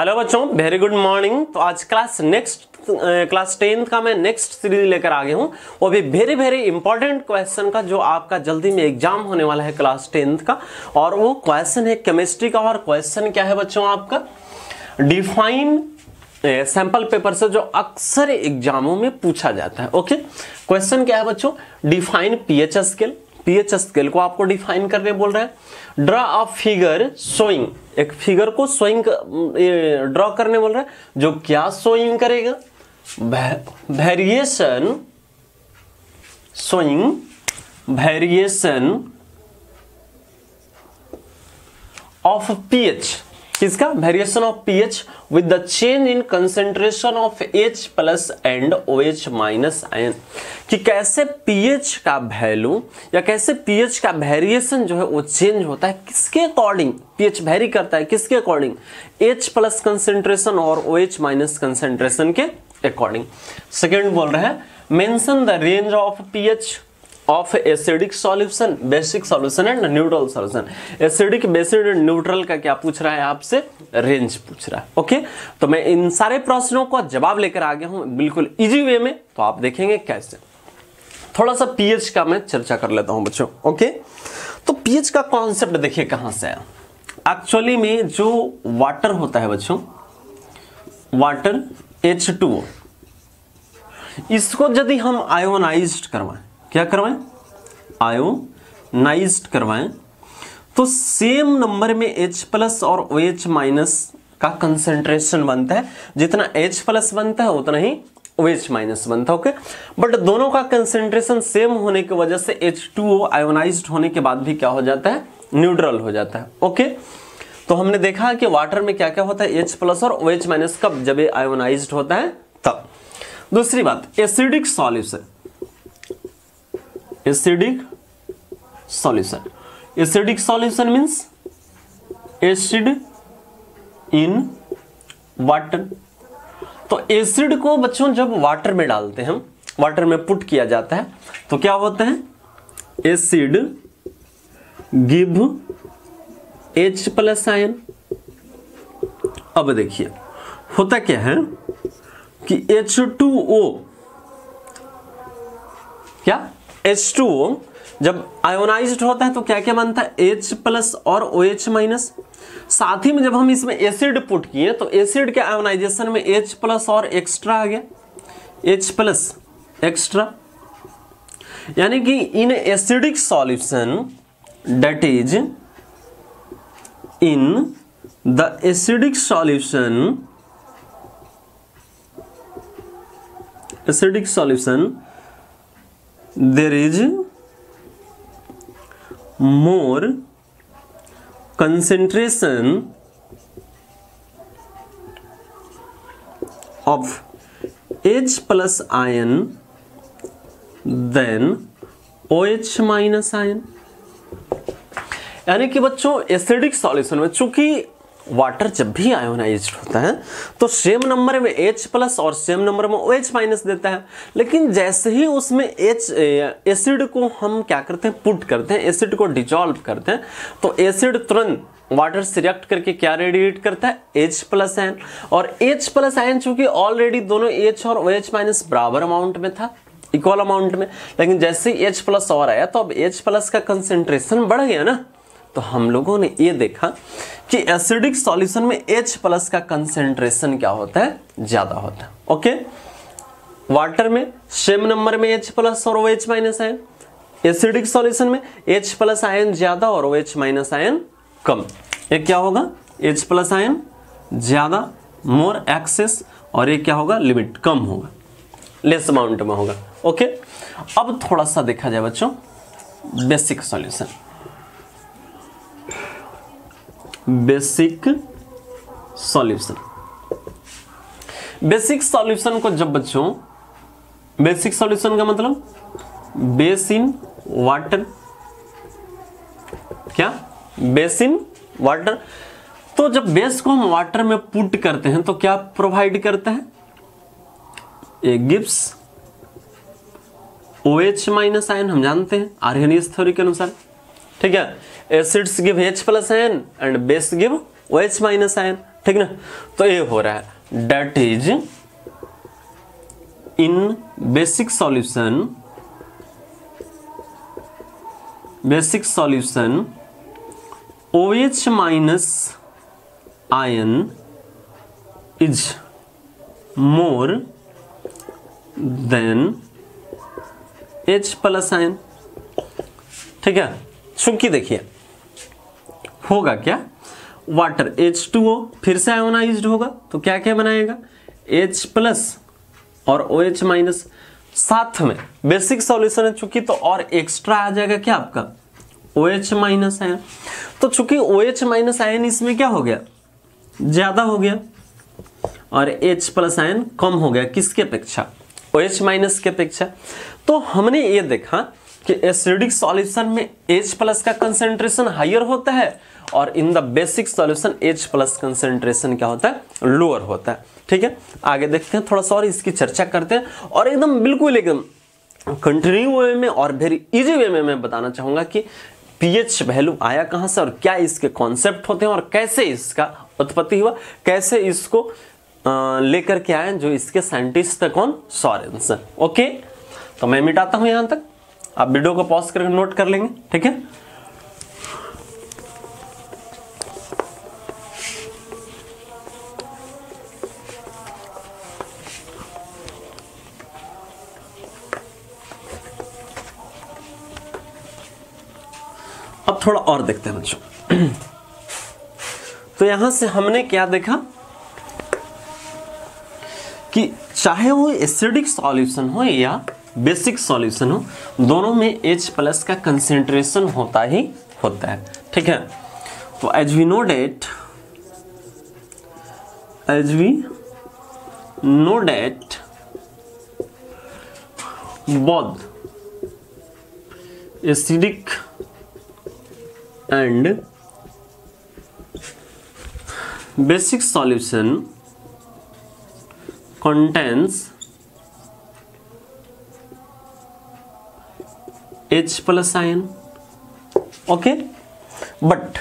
Hello बच्चों, very good morning. तो आज क्लास 10th का मैं नेक्स्ट सीरीज लेकर आ गया हूँ। वो भी वेरी वेरी इंपॉर्टेंट क्वेश्चन का, जो आपका जल्दी में एग्जाम होने वाला है क्लास 10th का। और वो क्वेश्चन है केमिस्ट्री का। और क्वेश्चन क्या है बच्चों आपका? डिफाइन सैंपल पेपर से जो अक्सर एग्जामों में पूछा जाता है। ओके, क्वेश्चन क्या है बच्चों? Define pH scale. PH scale को आपको डिफाइन करने बोल रहे हैं। ड्रा अ फिगर शोइंग, एक फिगर को शोइंग ड्रॉ करने बोल रहा है, जो क्या शोइंग करेगा? Variation, showing variation of pH. किसका? Variation of pH with the change in concentration of H plus and OH minus ion. कि कैसे पीएच का वैल्यू या कैसे पीएच का वेरिएशन जो है वो चेंज होता है, किसके अकॉर्डिंग पीएच वेरी करता है, किसके अकॉर्डिंग? H प्लस कंसेंट्रेशन और OH माइनस कंसेंट्रेशन के अकॉर्डिंग। सेकेंड बोल रहे हैं mention the range of pH of acidic solution, basic solution and neutral solution. Acidic, basic and neutral का क्या पूछ रहा है आपसे? रेंज पूछ रहा है। ओके, तो मैं इन सारे प्रश्नों का जवाब लेकर आ गया हूं बिल्कुल इजी वे में। तो आप देखेंगे कैसे। थोड़ा सा पीएच का मैं चर्चा कर लेता हूं बच्चों। ओके, तो पीएच का कॉन्सेप्ट देखिए कहां से आया। एक्चुअली में जो वाटर होता है बच्चों, वाटर H2O, इसको यदि हम आयोनाइज्ड करवाएं, क्या करवाएं? आयोनाइज्ड करवाएं, तो सेम नंबर में H प्लस और OH माइनस का कंसेंट्रेशन बनता है। जितना H प्लस बनता है उतना ही OH माइनस बनता है। ओके, बट दोनों का कंसेंट्रेशन सेम होने की वजह से H2O आयोनाइज्ड होने के बाद भी क्या हो जाता है? न्यूट्रल हो जाता है। ओके, तो हमने देखा कि वाटर में क्या क्या होता है? H प्लस और OH माइनस कब? जब ये आयोनाइज्ड होता है तब। दूसरी बात, acidic solution. Acidic solution, acidic solution means acid in water. तो एसिड को बच्चों जब वाटर में डालते हैं, वाटर में पुट किया जाता है, तो क्या होता है? Acid give H plus ion. अब देखिए होता क्या है कि H2O, क्या? H2O जब आयोनाइज्ड होता है तो क्या क्या बनता है? H प्लस और OH माइनस। साथ ही में जब हम इसमें एसिड पुट किए तो एसिड के आयोनाइजेशन में H प्लस और एक्स्ट्रा आ गया, H प्लस एक्स्ट्रा। यानी कि in acidic solution, that is in the acidic solution, acidic solution there is more concentration of H plus ion than OH minus ion। यानी कि बच्चों acidic solution में चूंकि water जब भी आयोनाइज्ड होता है तो सेम नंबर में H प्लस और सेम नंबर में OH माइनस देता है। लेकिन जैसे ही उसमें एसिड को हम क्या करते हैं? पुट करते हैं, एसिड को डिजॉल्व करते हैं, तो एसिड तुरंत वाटर से रिएक्ट करके क्या रेडिएट करता है? H plus ion. और H प्लस आयन चूंकि ऑलरेडी दोनों H और OH माइनस बराबर अमाउंट में था, इक्वल अमाउंट में, लेकिन जैसे ही H प्लस और आया तो अब H प्लस का कंसेंट्रेशन बढ़ गया ना। तो हम लोगों ने ये देखा कि एसिडिक सॉल्यूशन में H प्लस का कंसेंट्रेशन क्या होता है? ज्यादा होता है। ओके, वाटर में सेम नंबर में H प्लस और OH minus ion, acidic solution में H प्लस आयन ज्यादा और OH माइनस आयन कम। ये क्या होगा? H प्लस आयन ज्यादा, मोर एक्सेस, और ये क्या होगा? लिमिट, कम होगा, लेस अमाउंट में होगा। ओके, अब थोड़ा सा देखा जाए बच्चों basic solution. Basic solution, basic solution को जब बच्चों, बेसिक सॉल्यूशन का मतलब बेस इन वाटर, क्या? Base in water. तो जब बेस को हम वाटर में पुट करते हैं तो क्या प्रोवाइड करता है? A gives OH minus ion, हम जानते हैं आर्हेनियस थ्योरी के अनुसार। ठीक है, acids give H plus ion and base give OH minus ion. ठीक ना। तो ये हो रहा है that is in basic solution OH minus ion is more than H plus ion. ठीक है, चूंकि देखिए होगा क्या, वाटर H2O फिर से आयोनाइज्ड होगा तो क्या क्या बनाएगा, H प्लस और OH माइनस, साथ में बेसिक सॉल्यूशन है चूंकि तो और एक्स्ट्रा आ जाएगा क्या आपका OH माइनस आयन। तो चूंकि OH माइनस आयन इसमें क्या हो गया, ज्यादा हो गया, और H प्लस आयन कम हो गया, किसके अपेक्षा, OH माइनस के अपेक्षा। तो हमने ये देखा कि एसिडिक सॉल्यूशन में H प्लस का कंसेंट्रेशन हायर होता है और in the basic solution H plus concentration क्या होता है, लोअर होता है। ठीक है, आगे देखते हैं, थोड़ा सा और इसकी चर्चा करते हैं और एकदम बिल्कुल एकदम कंटिन्यू वे में और वेरी इजी वे में मैं बताना चाहूंगा कि पीएच वैल्यू आया कहां से और क्या इसके कॉन्सेप्ट होते हैं और कैसे इसका उत्पत्ति हुआ, कैसे इसको लेकर के आए जो इसके साइंटिस्ट थे, कौन, सॉरेंसन। ओके, तो मैं मिटाता हूं यहां तक, आप वीडियो को पॉज करके नोट कर लेंगे। ठीक है, अब थोड़ा और देखते हैं बच्चों। तो यहां से हमने क्या देखा कि चाहे वो एसिडिक सॉल्यूशन हो या बेसिक सॉल्यूशन हो, दोनों में H प्लस का कंसेंट्रेशन होता ही होता है। ठीक है, तो as we know that both acidic and basic solution contains H plus ion. Okay, but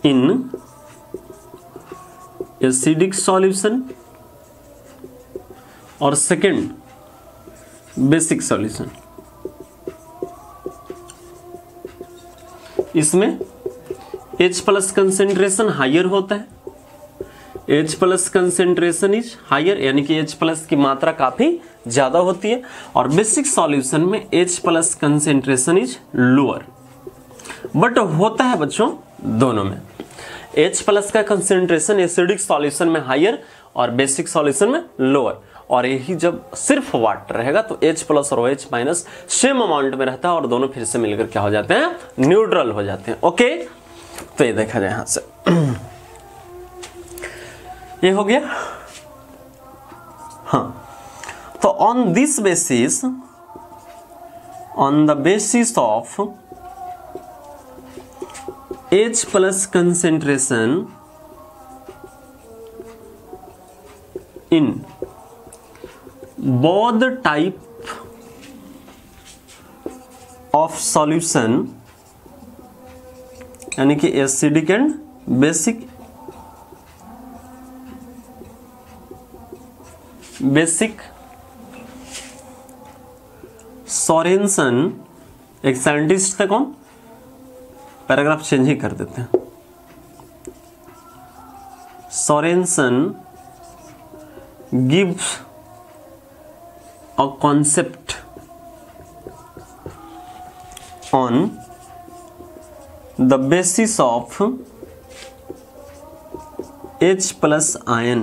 in acidic solution और second basic solution, इसमें H प्लस कंसेंट्रेशन हायर होता है, H plus concentration is higher, यानी कि H प्लस की मात्रा काफी ज्यादा होती है, और बेसिक सॉल्यूशन में H plus concentration is lower. But होता है बच्चों दोनों में, H प्लस का कंसेंट्रेशन एसिडिक सॉल्यूशन में हायर और बेसिक सॉल्यूशन में लोअर, और यही जब सिर्फ वाटर रहेगा तो H प्लस और OH माइनस सेम अमाउंट में रहता है और दोनों फिर से मिलकर क्या हो जाते हैं, न्यूट्रल हो जाते हैं। ओके, तो ये देखा जाए यहां से, ये हो गया। हाँ, तो on this basis, on the basis of H plus concentration in both type of solution, यानी कि एसिडिक एंड बेसिक, सॉरेंसन, एक साइंटिस्ट थे, कौन, पैराग्राफ चेंज ही कर देते हैं, सॉरेंसन gives a concept on the basis of H plus ion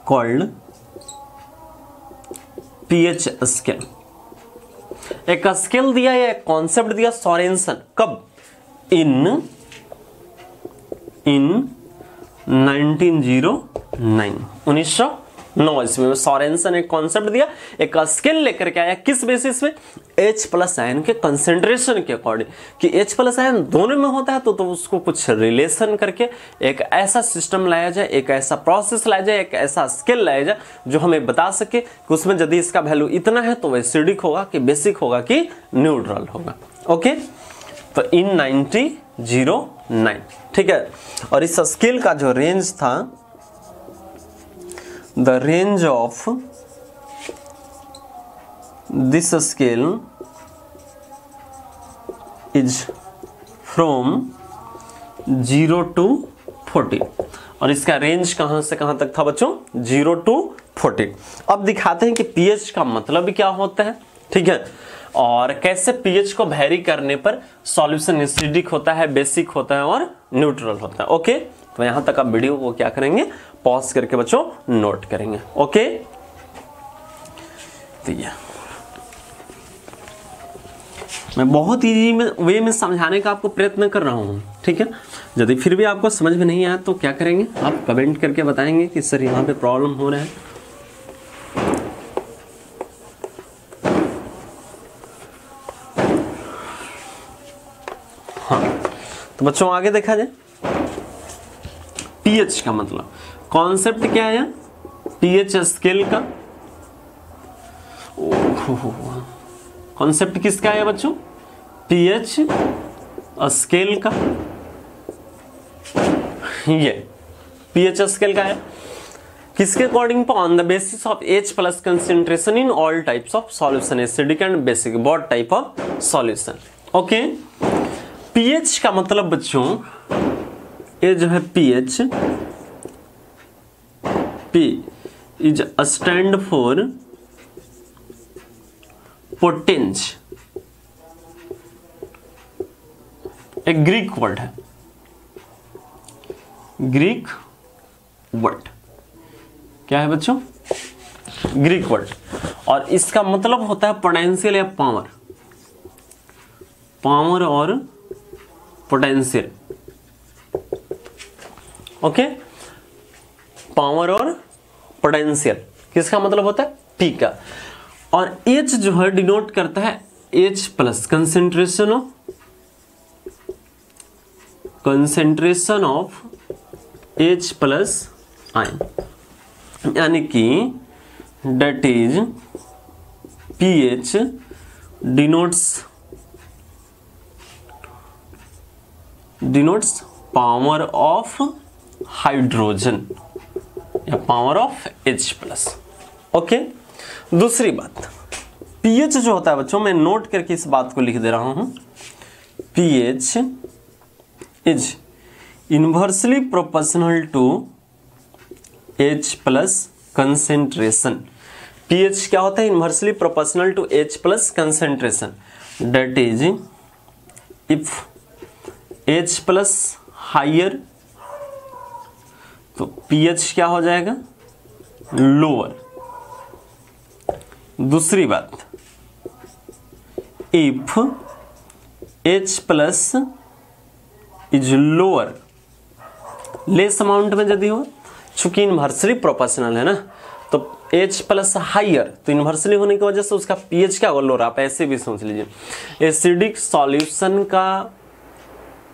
called pH scale। एक scale दिया या एक कॉन्सेप्ट दिया सॉरेंसन, कब, इन 1909 9 ईस्वी में सोरेनसन ने एक कॉन्सेप्ट दिया, एक स्केल लेकर के आया, किस बेसिस पे, H प्लस आयन के कंसेंट्रेशन के अकॉर्डिंग, कि H प्लस आयन दोनों में होता है तो उसको कुछ रिलेशन करके एक ऐसा सिस्टम लाया जाए, एक ऐसा प्रोसेस लाया जाए, एक ऐसा स्केल लाया जाए जो हमें बता सके कि उसमें यदि इसका वैल्यू इतना है तो वह एसिडिक होगा कि बेसिक होगा कि न्यूट्रल होगा। ओके, तो इन 1909, ठीक है। और इस स्केल का जो रेंज था, the range of this scale is from 0 to 40, और इसका रेंज कहां से कहां तक था बच्चों, 0 to 40। अब दिखाते हैं कि पीएच का मतलब क्या होता है, ठीक है, और कैसे पीएच को वेरी करने पर सॉल्यूशन एसिडिक होता है, बेसिक होता है और न्यूट्रल होता है। ओके, तो यहां तक आप वीडियो को क्या करेंगे, पॉज करके बच्चों नोट करेंगे। ओके, तो ये मैं बहुत इजी वे में समझाने का आपको प्रयत्न कर रहा हूं, ठीक है। यदि फिर भी आपको समझ में नहीं आया तो क्या करेंगे, आप कमेंट करके बताएंगे कि सर यहाँ पे प्रॉब्लम हो रहा है। हाँ, तो बच्चों आगे देखा जाए, पीएच का मतलब कॉन्सेप्ट क्या है, पीएच स्केल का। कॉन्सेप्ट किसका है बच्चों, पीएच स्केल का। ये पीएच स्केल का है किसके according, on the basis of H plus concentration in all types of solution, acidic and basic, both type of solution. Okay, pH का मतलब बच्चों, ये जो है pH, P is stand for potence, एक ग्रीक वर्ड है, ग्रीक वर्ड क्या है बच्चों, ग्रीक वर्ड, और इसका मतलब होता है पोटेंशियल या पावर, पावर और पोटेंशियल। ओके, पावर और पोटेंशियल किसका मतलब होता है, पी का, और H जो है डिनोट करता है H plus concentration of H plus ion, यानी कि that is pH denotes power of hydrogen या power of H plus. Okay, दूसरी बात, pH जो होता है बच्चों, मैं नोट करके इस बात को लिख दे रहा हूं, pH is inversely proportional to H plus concentration. pH क्या होता है, inversely proportional to H plus concentration, that is if H plus higher तो pH क्या हो जाएगा, लोअर। दूसरी बात, if H plus is lower, less amount में यदि हो, चूंकि इनवर्सली प्रोपोर्शनल है ना, तो H प्लस हायर, तो इनवर्सली होने की वजह से उसका pH क्या होगा, लोअर। आप ऐसे भी सोच लीजिए, एसिडिक सॉल्यूशन का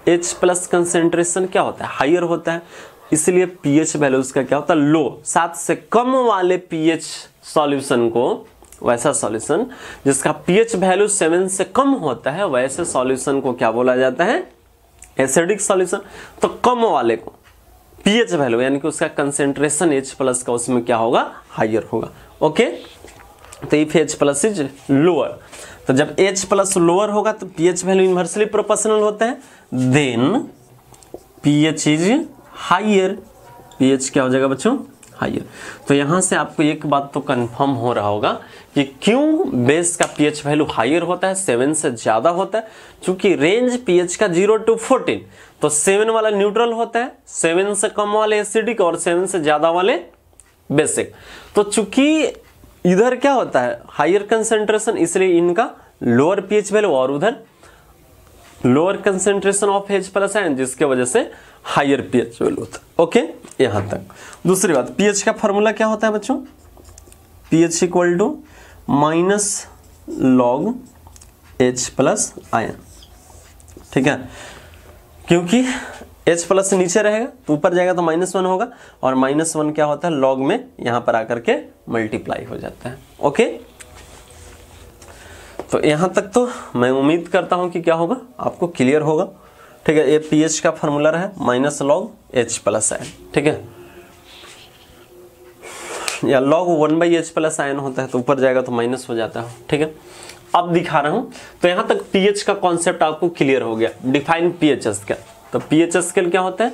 H प्लस कंसेंट्रेशन क्या होता है, हायर होता है, इसलिए pH वैल्यू उसका क्या होता है, लो। 7 से कम वाले pH सॉल्यूशन को, वैसा सॉल्यूशन जिसका pH वैल्यू 7 से कम होता है, वैसे सॉल्यूशन को क्या बोला जाता है, एसिडिक सॉल्यूशन। तो कम वाले को pH वैल्यू यानी कि उसका कंसेंट्रेशन H प्लस का उसमें क्या होगा, हायर होगा। ओके, तो if H plus is lower, तो जब H प्लस लोअर होगा तो pH वैल्यू इनवर्सली प्रोपोर्शनल होता है, then pH is higher, pH क्या हो जाएगा बच्चों, हायर। तो यहां से आपको एक बात तो कंफर्म हो रहा होगा कि क्यों बेस का pH वैल्यू हायर होता है, 7 से ज्यादा होता है, क्योंकि रेंज pH का 0 to 14, तो 7 वाला न्यूट्रल होता है, 7 से कम वाले एसिडिक और 7 से ज्यादा वाले बेसिक। तो चूंकि इधर क्या होता है, हायर कंसेंट्रेशन, इसलिए इनका लोअर pH वैल्यू, और उधर lower concentration of H plus ion, जिसके वजह से हायर पीएच वैल्यू होता है। ओके, यहां तक। दूसरी बात, पीएच का फॉर्मूला क्या होता है बच्चों? PH equal to minus log H plus ion. ठीक है, क्योंकि H प्लस नीचे रहेगा तो ऊपर जाएगा तो -1 होगा, और -1 क्या होता है? लॉग में यहां पर आकर के मल्टीप्लाई हो जाता है। ओके, तो यहां तक तो मैं उम्मीद करता हूं कि क्या होगा, आपको क्लियर होगा। ठीक है, ये पीएच का फॉर्मूला रहा minus log H plus ion. ठीक है, या लॉग 1/H प्लस आयन होता है तो ऊपर जाएगा तो माइनस हो जाता है। ठीक है, अब दिखा रहा हूं, तो यहां तक पीएच का कॉन्सेप्ट आपको क्लियर हो गया। Define pH scale. तो पीएच स्केल क्या होता है?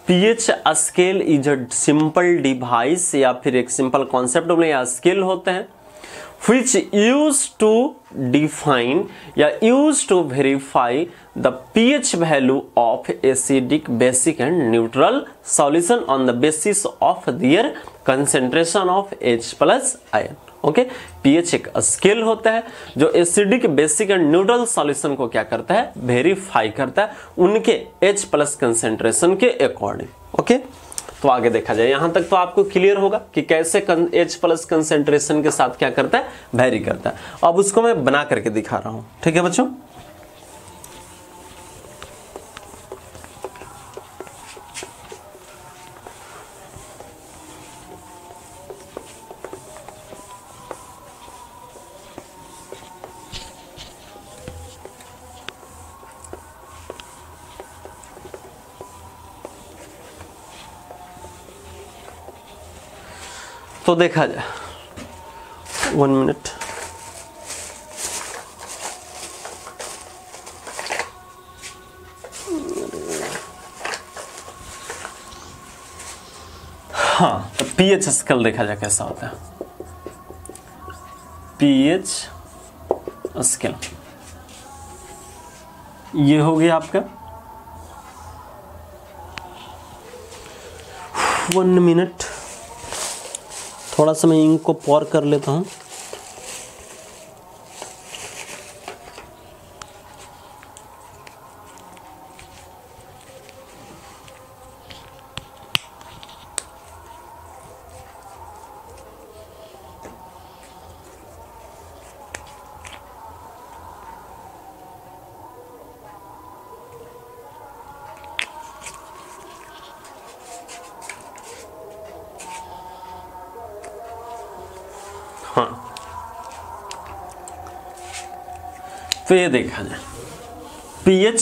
PH scale is a simple device, या फिर एक सिंपल कॉन्सेप्ट या स्केल होता है which used to define या used to verify the pH value of acidic, basic and neutral solution on the basis of their concentration of H plus ion। Okay, pH एक scale होता है जो acidic, basic and neutral solution को क्या करता है? Verify करता है उनके H प्लस कंसेंट्रेशन के अकॉर्डिंग। ओके, तो आगे देखा जाए। यहां तक तो आपको क्लियर होगा कि कैसे H प्लस कंसेंट्रेशन के साथ क्या करता है? वेरी करता है। अब उसको मैं बना करके दिखा रहा हूं। ठीक है बच्चों, तो देखा जाए, 1 मिनट। हाँ, तो पीएच स्केल देखा जाए कैसा होता है। पीएच स्केल ये हो गया आपका। 1 मिनट, थोड़ा सा मैं इंक को पॉर कर लेता हूं। हाँ, तो ये देखा जाए पीएच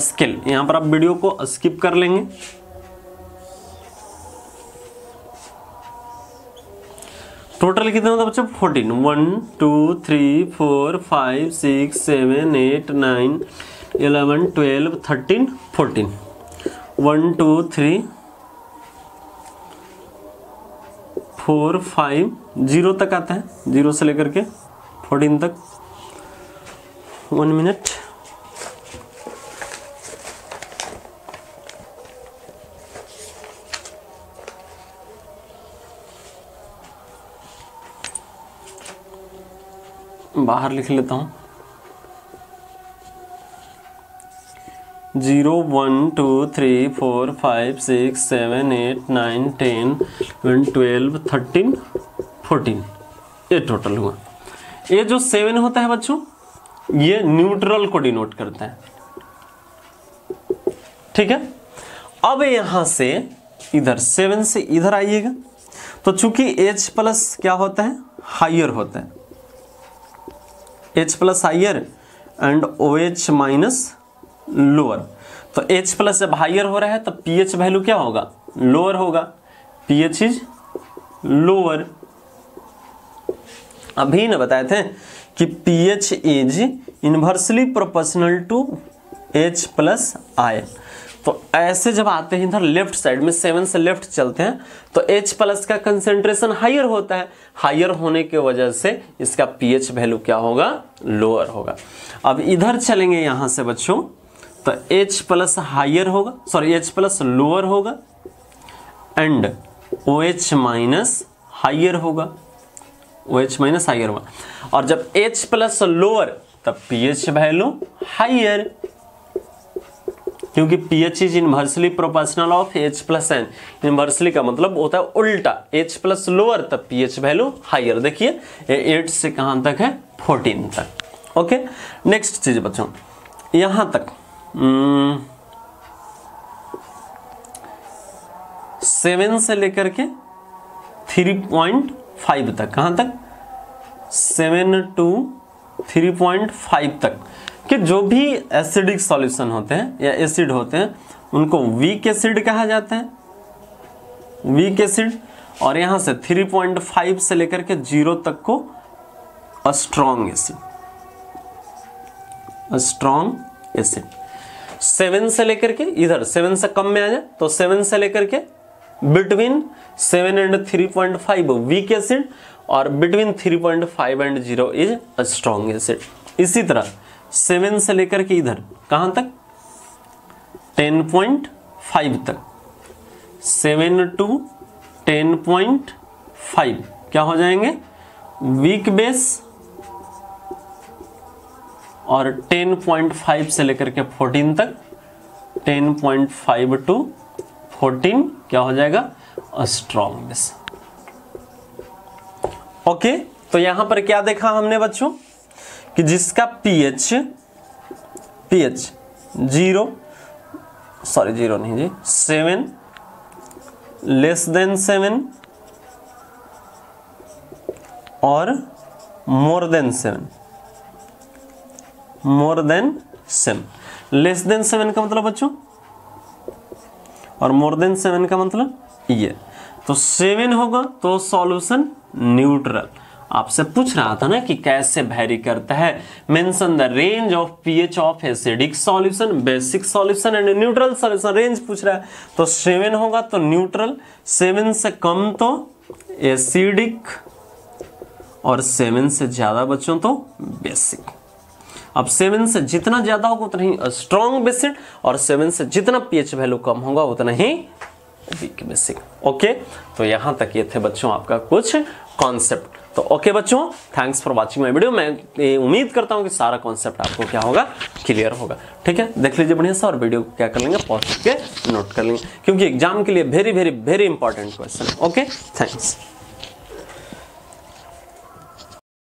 स्केल। यहां पर आप वीडियो को स्किप कर लेंगे। टोटल कितने होता है बच्चों? 14। 1 2 3 4 5 6 7 8 9 11 12 13 14। 1 2 3 4 5 0 तक आता है, 0 से लेकर के 14 तक। 1 मिनट। बाहर लिख लेता हूं। 0 1 2 3 4 5 6 7 8 9 10 11 12 13 14, ये टोटल हुआ। ये जो 7 होता है बच्चों, ये न्यूट्रल को डिनोट करता है। ठीक है, अब यहां से इधर 7 से इधर आइएगा, तो चूंकि H प्लस क्या होता है? हायर होता है। H plus higher and OH minus lower. तो H प्लस जब हायर हो रहा है तो pH वैल्यू क्या होगा? लोअर होगा। pH is lower. अभी न बताए थे कि pH is inversely proportional to H plus ion. तो ऐसे जब आते हैं इधर लेफ्ट साइड में 7 से लेफ्ट चलते हैं तो H प्लस का कंसेंट्रेशन हायर होता है। हायर होने की वजह से इसका pH वैल्यू क्या होगा? लोअर होगा। अब इधर चलेंगे यहां से बच्चों, तो H प्लस हायर होगा, सॉरी H प्लस लोअर होगा एंड OH माइनस हायर होगा। OH माइनस हायर होगा। और जब H प्लस लोअर तब pH वैल्यू हाइयर, क्योंकि pH is inversely proportional of H plus N। Inversely का मतलब होता है उल्टा, H प्लस लोअर तब pH वैल्यू हाइयर। देखिए 8 से कहां तक है, 14 तक। ओके, नेक्स्ट चीज बच्चों, यहां तक 7 से लेकर के 3.5 तक, कहां तक, 7 to 3.5 तक कि जो भी एसिडिक सॉल्यूशन होते हैं या एसिड होते हैं उनको वीक एसिड कहा जाता है, वीक एसिड। और यहां से 3.5 से लेकर के 0 तक को स्ट्रॉन्ग एसिड, स्ट्रॉन्ग एसिड। 7 से लेकर के इधर 7 से कम में आ जाए तो 7 से लेकर के बिटवीन 7 एंड 3.5 वीक एसिड, और between 3.5 and 0 is strong acid. इसी तरह 7 से लेकर के इधर कहां तक, 10.5 तक, 7 to 10.5 क्या हो जाएंगे, वीक बेस, और 10.5 से लेकर के 14 तक, 10.5 to 14 क्या हो जाएगा, स्ट्रॉन्ग बेस। ओके, तो यहां पर क्या देखा हमने बच्चों कि जिसका pH 0 नहीं जी, 7 लेस देन 7 और मोर देन 7, लेस देन 7 का मतलब बच्चों, और मोर देन 7 का मतलब ये, तो 7 होगा तो सॉल्यूशन न्यूट्रल। आपसे पूछ रहा था ना कि कैसे वैरी करता है, mention the range of pH of acidic solution, basic solution and neutral solution, range पूछ रहा है। तो 7 होगा तो न्यूट्रल, 7 से कम तो एसिडिक, और 7 से ज्यादा बच्चों तो बेसिक। अब 7 से जितना ज्यादा होगा उतना ही स्ट्रॉन्ग बेसिक, और 7 से जितना pH वैल्यू कम होगा उतना ही वीक बेसिक। ओके, तो यहां तक ये थे बच्चों आपका कुछ कॉन्सेप्ट। तो ओके बच्चों, thanks for watching my video. मैं उम्मीद करता हूं कि सारा कॉन्सेप्ट आपको क्या होगा, क्लियर होगा। ठीक है, देख लीजिए बढ़िया सा, और वीडियो को क्या कर लेंगे, पॉज करके नोट कर लेंगे, क्योंकि एग्जाम के लिए very very very important question. Okay, thanks.